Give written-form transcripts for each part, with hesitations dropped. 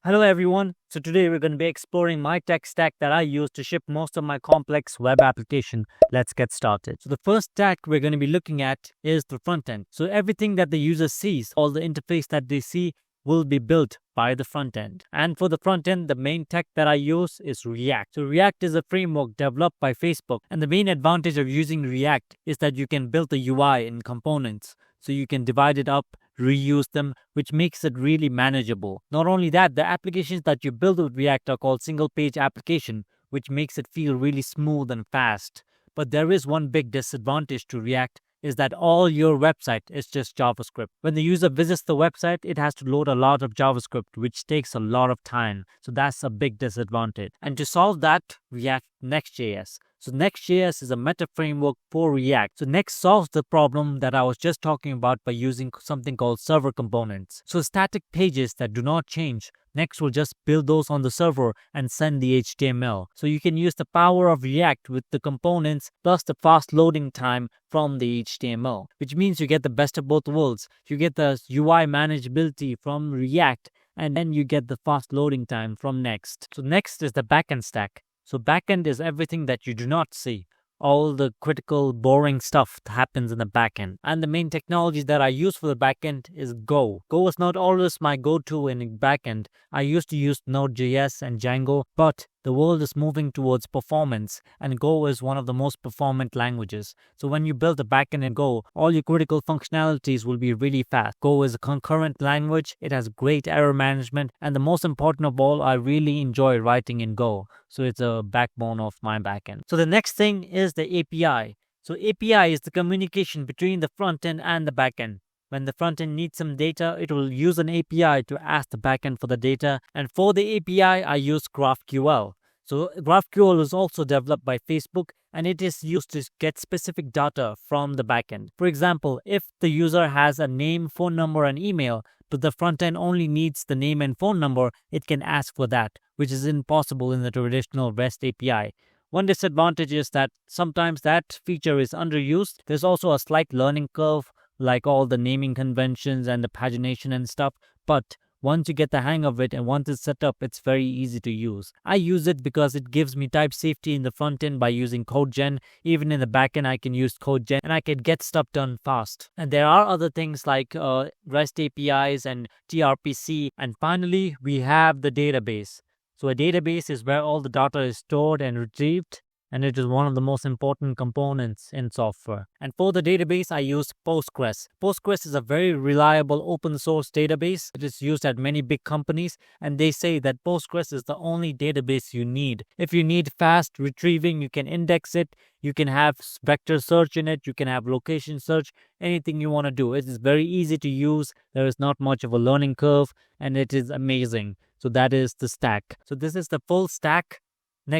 Hello everyone. So today we're going to be exploring my tech stack that I use to ship most of my complex web application. Let's get started. So the first stack we're going to be looking at is the front end. So everything that the user sees, all the interface that they see will be built by the front end. And for the front end, the main tech that I use is React. So React is a framework developed by Facebook. And the main advantage of using React is that you can build the UI in components. So you can divide it up, reuse them, which makes it really manageable. Not only that, the applications that you build with React are called single page application, which makes it feel really smooth and fast. But there is one big disadvantage to React is that all your website is just JavaScript. When the user visits the website, it has to load a lot of JavaScript, which takes a lot of time. So that's a big disadvantage. And to solve that, we have Next.js. So Next.js is a meta framework for React. So Next solves the problem that I was just talking about by using something called server components. So static pages that do not change, Next will just build those on the server and send the HTML. So you can use the power of React with the components plus the fast loading time from the HTML, which means you get the best of both worlds. You get the UI manageability from React, and then you get the fast loading time from Next. So Next is the backend stack. So backend is everything that you do not see. All the critical, boring stuff that happens in the backend. And the main technologies that I use for the backend is Go. Go is not always my go-to in backend. I used to use Node.js and Django, but the world is moving towards performance, and Go is one of the most performant languages. So when you build a backend in Go, all your critical functionalities will be really fast. Go is a concurrent language, it has great error management, and the most important of all, I really enjoy writing in Go. So it's a backbone of my backend. So the next thing is the API. So API is the communication between the front end and the backend. When the front end needs some data, it will use an API to ask the backend for the data. And for the API, I use GraphQL. So GraphQL is also developed by Facebook, and it is used to get specific data from the backend. For example, if the user has a name, phone number, and email, but the front end only needs the name and phone number, it can ask for that, which is impossible in the traditional REST API. One disadvantage is that sometimes that feature is underused. There's also a slight learning curve, like all the naming conventions and the pagination and stuff, but once you get the hang of it and once it's set up, it's very easy to use. I use it because it gives me type safety in the front end by using CodeGen. Even in the back end, I can use CodeGen and I can get stuff done fast. And there are other things like REST APIs and gRPC. And finally, we have the database. So a database is where all the data is stored and retrieved, and it is one of the most important components in software. And for the database, I use Postgres. Postgres is a very reliable open source database. It is used at many big companies, and they say that Postgres is the only database you need. If you need fast retrieving, you can index it, you can have vector search in it, you can have location search, anything you want to do. It is very easy to use, there is not much of a learning curve, and it is amazing. So that is the stack. So this is the full stack.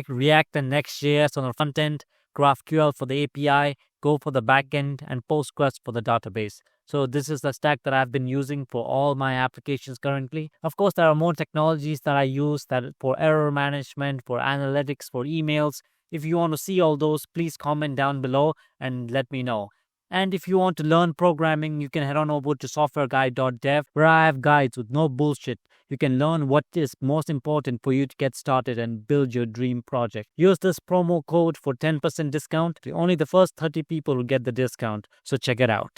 React and Next.js on the front end, GraphQL for the API, Go for the back end, and Postgres for the database. So this is the stack that I've been using for all my applications currently. Of course, there are more technologies that I use that for error management, for analytics, for emails. If you want to see all those, please comment down below and let me know. And if you want to learn programming, you can head on over to softwareguide.dev, where I have guides with no bullshit. You can learn what is most important for you to get started and build your dream project. Use this promo code for 10% discount. Only the first 30 people will get the discount, so check it out.